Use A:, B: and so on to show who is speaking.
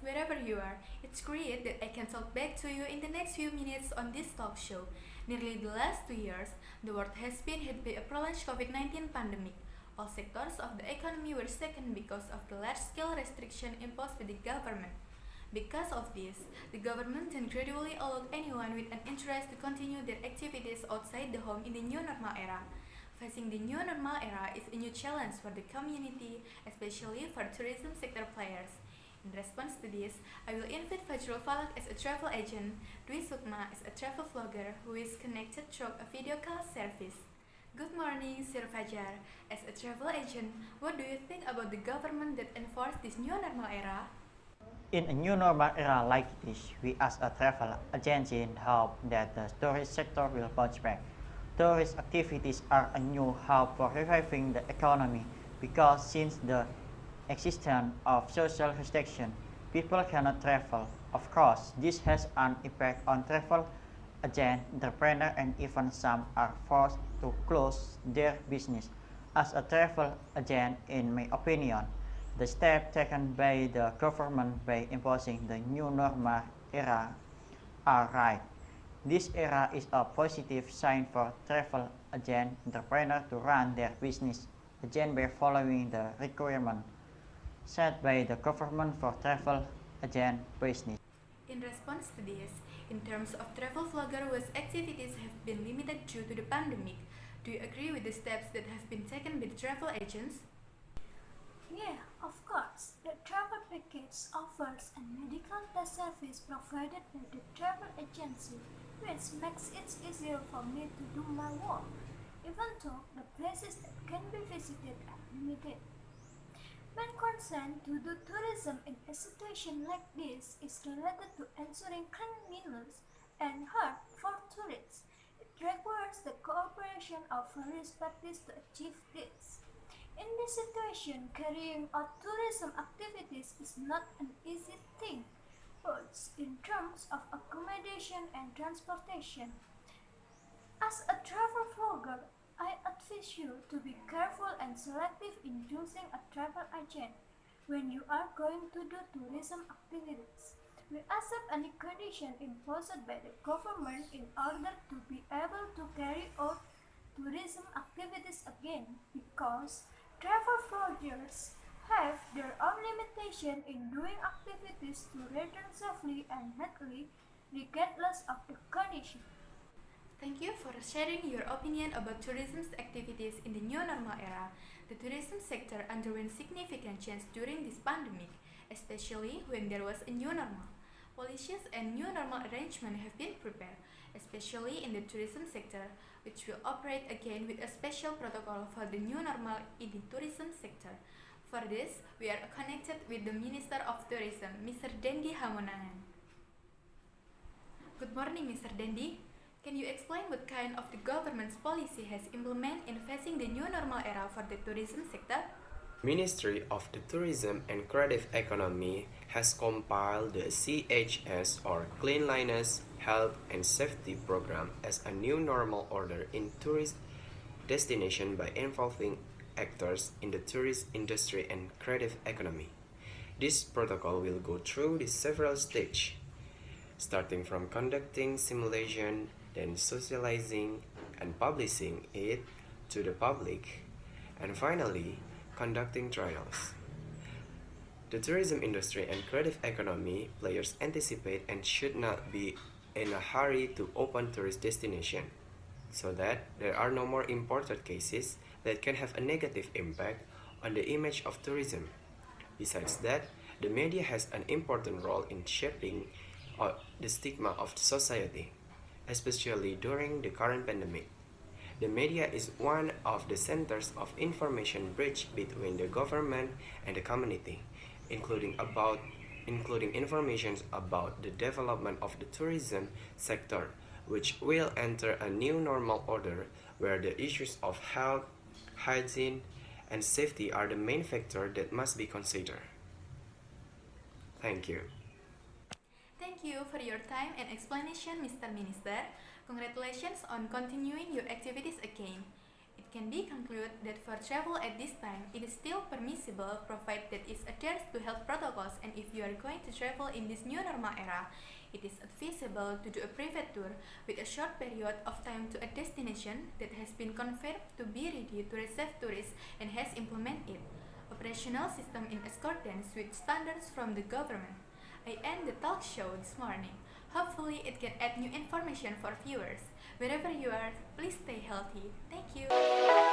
A: wherever you are. It's great that I can talk back to you in the next few minutes on this talk show. Nearly the last 2 years, the world has been hit by a prolonged COVID-19 pandemic. All sectors of the economy were shaken because of the large-scale restriction imposed by the government. Because of this, the government then gradually allowed anyone with an interest to continue their activities outside the home in the new normal era. Facing the new normal era is a new challenge for the community, especially for tourism sector players. In response to this, I will invite Fajrul Falaq as a travel agent, Dwi Sukma as a travel vlogger who is connected through a video call service. Good morning, Sir Fajar. As a travel agent, what do you think about the government that enforced this new normal era?
B: In a new normal era like this, we as a travel agency hope that the tourist sector will bounce back. Tourist activities are a new hope for reviving the economy because since the existence of social restriction, people cannot travel. Of course, this has an impact on travel agents, entrepreneurs, and even some are forced to close their business. As a travel agent, in my opinion, the steps taken by the government by imposing the new normal era are right. This era is a positive sign for travel agent entrepreneurs to run their business again by following the requirement set by the government for travel agent business.
A: In response to this, in terms of travel vlogger whose activities have been limited due to the pandemic, do you agree with the steps that have been taken by the travel agents?
C: Yeah, of course. The travel package offers a medical test service provided by the travel agency, which makes it easier for me to do my work, even though the places that can be visited are limited. When concerned to do tourism in a situation like this is related to ensuring cleanliness and health for tourists, it requires the cooperation of various parties to achieve this. In this situation, carrying out tourism activities is not an easy thing, both in terms of accommodation and transportation. As a travel vlogger, I advise you to be careful and selective in choosing a travel agent when you are going to do tourism activities. We accept any condition imposed by the government in order to be able to carry out tourism activities again because travel vloggers have their own limitation in doing activities to return safely and neatly regardless of the condition.
A: Thank you for sharing your opinion about tourism's activities in the new normal era. The tourism sector underwent significant change during this pandemic, especially when there was a new normal. Policies and new normal arrangements have been prepared, especially in the tourism sector, which will operate again with a special protocol for the new normal in the tourism sector. For this, we are connected with the Minister of Tourism, Mr. Dendi Hamonangan. Good morning, Mr. Dendi. Can you explain what kind of the government's policy has implemented in facing the new normal era for the tourism sector?
D: Ministry of the Tourism and Creative Economy has compiled the CHS or Cleanliness, Health and Safety Program as a new normal order in tourist destination by involving actors in the tourist industry and creative economy. This protocol will go through the several stages, starting from conducting simulation, then socializing and publishing it to the public, and finally conducting trials. The tourism industry and creative economy players anticipate and should not be in a hurry to open tourist destination, so that there are no more imported cases that can have a negative impact on the image of tourism. Besides that, the media has an important role in shaping the stigma of society, especially during the current pandemic. The media is one of the centers of information bridge between the government and the community, including information about the development of the tourism sector, which will enter a new normal order where the issues of health, hygiene, and safety are the main factors that must be considered. Thank you.
A: Thank you for your time and explanation, Mr. Minister. Congratulations on continuing your activities again. It It can be concluded that for travel at this time, it is still permissible provided that it adheres to health protocols, and if you are going to travel in this new normal era, it is advisable to do a private tour with a short period of time to a destination that has been confirmed to be ready to receive tourists and has implemented operational system in accordance with standards from the government. I end the talk show this morning. Hopefully it can add new information for viewers. Wherever you are, please stay healthy. Thank you.